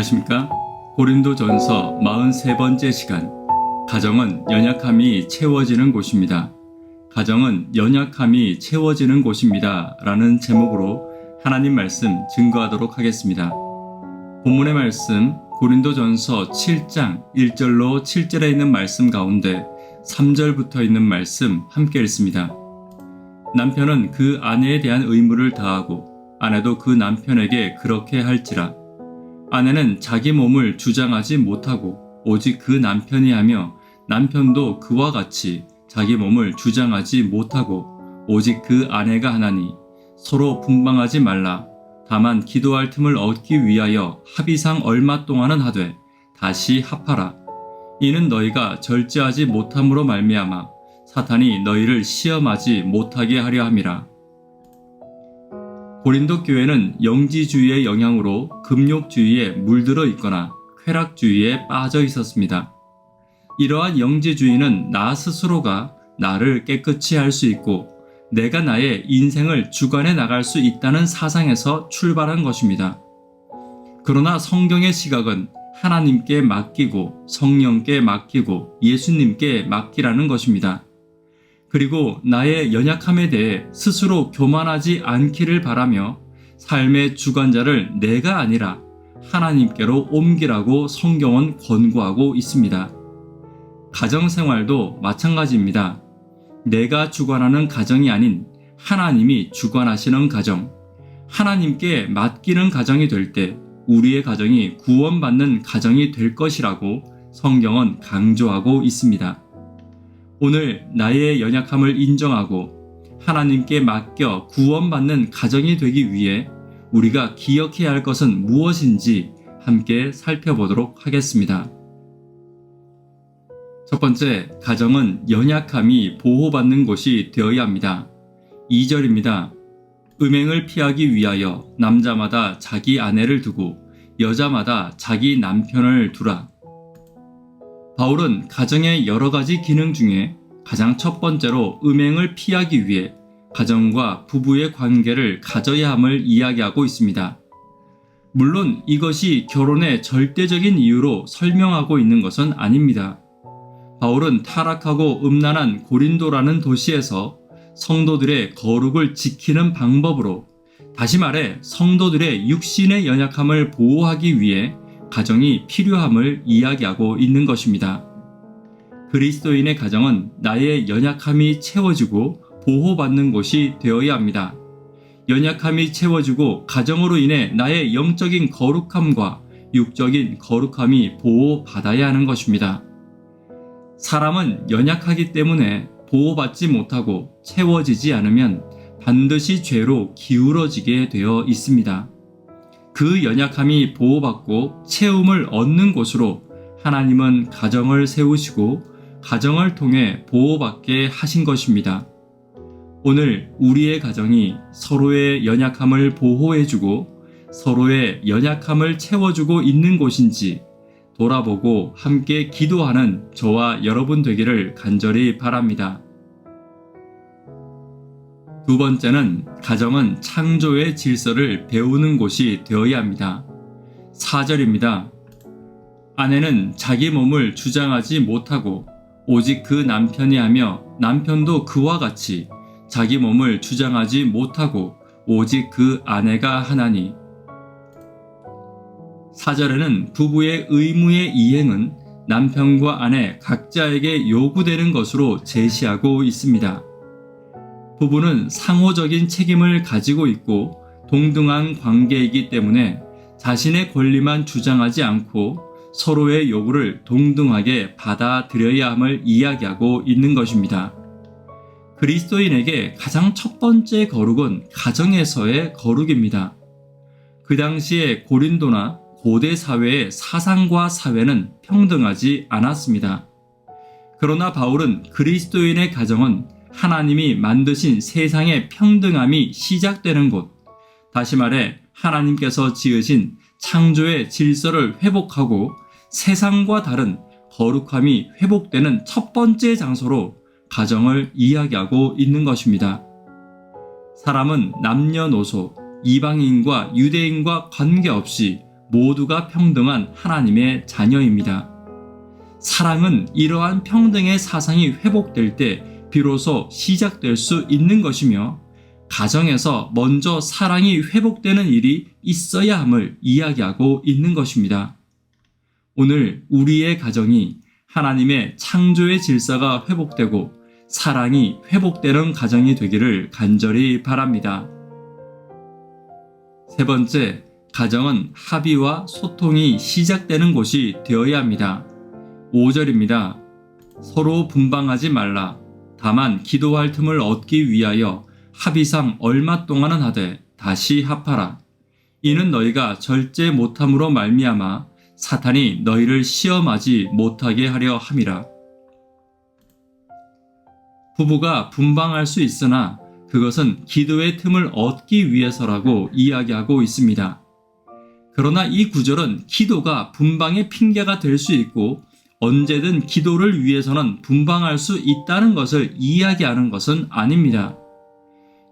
안녕하십니까? 고린도전서 43번째 시간. 가정은 연약함이 채워지는 곳입니다. 가정은 연약함이 채워지는 곳입니다. 라는 제목으로 하나님 말씀 증거하도록 하겠습니다. 본문의 말씀 고린도전서 7장 1절로 7절에 있는 말씀 가운데 3절부터 있는 말씀 함께 읽습니다. 남편은 그 아내에 대한 의무를 다하고 아내도 그 남편에게 그렇게 할지라. 아내는 자기 몸을 주장하지 못하고 오직 그 남편이 하며 남편도 그와 같이 자기 몸을 주장하지 못하고 오직 그 아내가 하나니 서로 분방하지 말라. 다만 기도할 틈을 얻기 위하여 합의상 얼마 동안은 하되 다시 합하라. 이는 너희가 절제하지 못함으로 말미암아 사탄이 너희를 시험하지 못하게 하려 함이라. 고린도 교회는 영지주의의 영향으로 금욕주의에 물들어 있거나 쾌락주의에 빠져 있었습니다. 이러한 영지주의는 나 스스로가 나를 깨끗이 할 수 있고 내가 나의 인생을 주관해 나갈 수 있다는 사상에서 출발한 것입니다. 그러나 성경의 시각은 하나님께 맡기고 성령께 맡기고 예수님께 맡기라는 것입니다. 그리고 나의 연약함에 대해 스스로 교만하지 않기를 바라며 삶의 주관자를 내가 아니라 하나님께로 옮기라고 성경은 권고하고 있습니다. 가정생활도 마찬가지입니다. 내가 주관하는 가정이 아닌 하나님이 주관하시는 가정, 하나님께 맡기는 가정이 될 때 우리의 가정이 구원받는 가정이 될 것이라고 성경은 강조하고 있습니다. 오늘 나의 연약함을 인정하고 하나님께 맡겨 구원받는 가정이 되기 위해 우리가 기억해야 할 것은 무엇인지 함께 살펴보도록 하겠습니다. 첫 번째, 가정은 연약함이 보호받는 곳이 되어야 합니다. 2절입니다. 음행을 피하기 위하여 남자마다 자기 아내를 두고 여자마다 자기 남편을 두라. 바울은 가정의 여러 가지 기능 중에 가장 첫 번째로 음행을 피하기 위해 가정과 부부의 관계를 가져야 함을 이야기하고 있습니다. 물론 이것이 결혼의 절대적인 이유로 설명하고 있는 것은 아닙니다. 바울은 타락하고 음란한 고린도라는 도시에서 성도들의 거룩을 지키는 방법으로, 다시 말해 성도들의 육신의 연약함을 보호하기 위해 가정이 필요함을 이야기하고 있는 것입니다. 그리스도인의 가정은 나의 연약함이 채워지고 보호받는 곳이 되어야 합니다. 연약함이 채워지고 가정으로 인해 나의 영적인 거룩함과 육적인 거룩함이 보호받아야 하는 것입니다. 사람은 연약하기 때문에 보호받지 못하고 채워지지 않으면 반드시 죄로 기울어지게 되어 있습니다. 그 연약함이 보호받고 채움을 얻는 곳으로 하나님은 가정을 세우시고 가정을 통해 보호받게 하신 것입니다. 오늘 우리의 가정이 서로의 연약함을 보호해주고 서로의 연약함을 채워주고 있는 곳인지 돌아보고 함께 기도하는 저와 여러분 되기를 간절히 바랍니다. 두 번째는 가정은 창조의 질서를 배우는 곳이 되어야 합니다. 4절입니다. 아내는 자기 몸을 주장하지 못하고 오직 그 남편이 하며 남편도 그와 같이 자기 몸을 주장하지 못하고 오직 그 아내가 하나니. 4절에는 부부의 의무의 이행은 남편과 아내 각자에게 요구되는 것으로 제시하고 있습니다. 부부는 상호적인 책임을 가지고 있고 동등한 관계이기 때문에 자신의 권리만 주장하지 않고 서로의 요구를 동등하게 받아들여야 함을 이야기하고 있는 것입니다. 그리스도인에게 가장 첫 번째 거룩은 가정에서의 거룩입니다. 그 당시에 고린도나 고대 사회의 사상과 사회는 평등하지 않았습니다. 그러나 바울은 그리스도인의 가정은 하나님이 만드신 세상의 평등함이 시작되는 곳, 다시 말해 하나님께서 지으신 창조의 질서를 회복하고 세상과 다른 거룩함이 회복되는 첫 번째 장소로 가정을 이야기하고 있는 것입니다. 사람은 남녀노소, 이방인과 유대인과 관계없이 모두가 평등한 하나님의 자녀입니다. 사랑은 이러한 평등의 사상이 회복될 때 비로소 시작될 수 있는 것이며, 가정에서 먼저 사랑이 회복되는 일이 있어야 함을 이야기하고 있는 것입니다. 오늘 우리의 가정이 하나님의 창조의 질서가 회복되고 사랑이 회복되는 가정이 되기를 간절히 바랍니다. 세 번째, 가정은 합의와 소통이 시작되는 곳이 되어야 합니다. 5절입니다. 서로 분방하지 말라. 다만 기도할 틈을 얻기 위하여 합의상 얼마 동안은 하되 다시 합하라. 이는 너희가 절제 못함으로 말미암아 사탄이 너희를 시험하지 못하게 하려 함이라. 부부가 분방할 수 있으나 그것은 기도의 틈을 얻기 위해서라고 이야기하고 있습니다. 그러나 이 구절은 기도가 분방의 핑계가 될 수 있고 언제든 기도를 위해서는 분방할 수 있다는 것을 이야기하는 것은 아닙니다.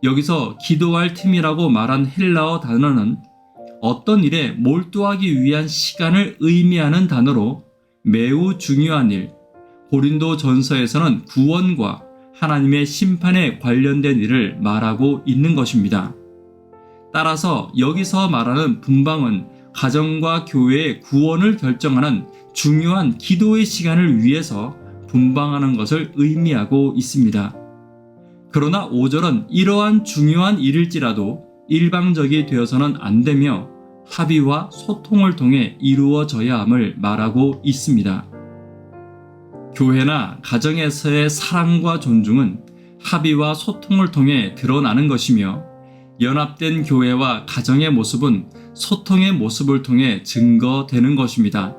여기서 기도할 틈이라고 말한 헬라어 단어는 어떤 일에 몰두하기 위한 시간을 의미하는 단어로 매우 중요한 일, 고린도 전서에서는 구원과 하나님의 심판에 관련된 일을 말하고 있는 것입니다. 따라서 여기서 말하는 분방은 가정과 교회의 구원을 결정하는 중요한 기도의 시간을 위해서 분방하는 것을 의미하고 있습니다. 그러나 5절은 이러한 중요한 일일지라도 일방적이 되어서는 안 되며 합의와 소통을 통해 이루어져야 함을 말하고 있습니다. 교회나 가정에서의 사랑과 존중은 합의와 소통을 통해 드러나는 것이며, 연합된 교회와 가정의 모습은 소통의 모습을 통해 증거되는 것입니다.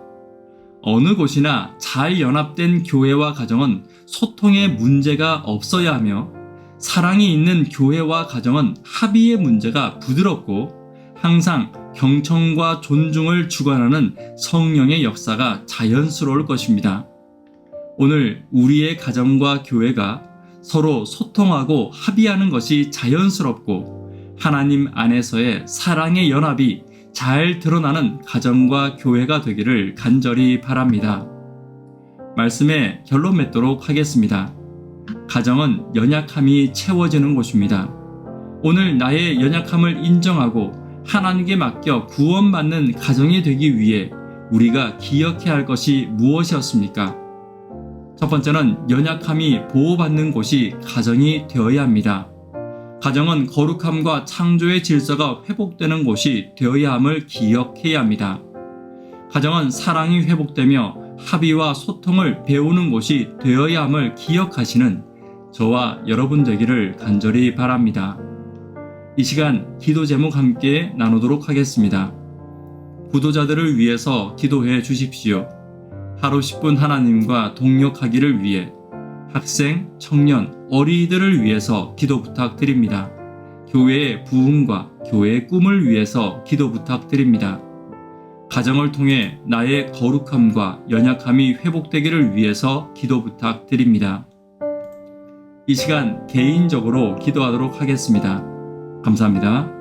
어느 곳이나 잘 연합된 교회와 가정은 소통에 문제가 없어야 하며, 사랑이 있는 교회와 가정은 합의의 문제가 부드럽고 항상 경청과 존중을 주관하는 성령의 역사가 자연스러울 것입니다. 오늘 우리의 가정과 교회가 서로 소통하고 합의하는 것이 자연스럽고 하나님 안에서의 사랑의 연합이 잘 드러나는 가정과 교회가 되기를 간절히 바랍니다. 말씀에 결론 맺도록 하겠습니다. 가정은 연약함이 채워지는 곳입니다. 오늘 나의 연약함을 인정하고 하나님께 맡겨 구원받는 가정이 되기 위해 우리가 기억해야 할 것이 무엇이었습니까? 첫 번째는 연약함이 보호받는 곳이 가정이 되어야 합니다. 가정은 거룩함과 창조의 질서가 회복되는 곳이 되어야 함을 기억해야 합니다. 가정은 사랑이 회복되며 합의와 소통을 배우는 곳이 되어야 함을 기억하시는 저와 여러분 되기를 간절히 바랍니다. 이 시간 기도 제목 함께 나누도록 하겠습니다. 구도자들을 위해서 기도해 주십시오. 하루 10분 하나님과 동역하기를 위해 학생, 청년, 어린이들을 위해서 기도 부탁드립니다. 교회의 부흥과 교회의 꿈을 위해서 기도 부탁드립니다. 가정을 통해 나의 거룩함과 연약함이 회복되기를 위해서 기도 부탁드립니다. 이 시간 개인적으로 기도하도록 하겠습니다. 감사합니다.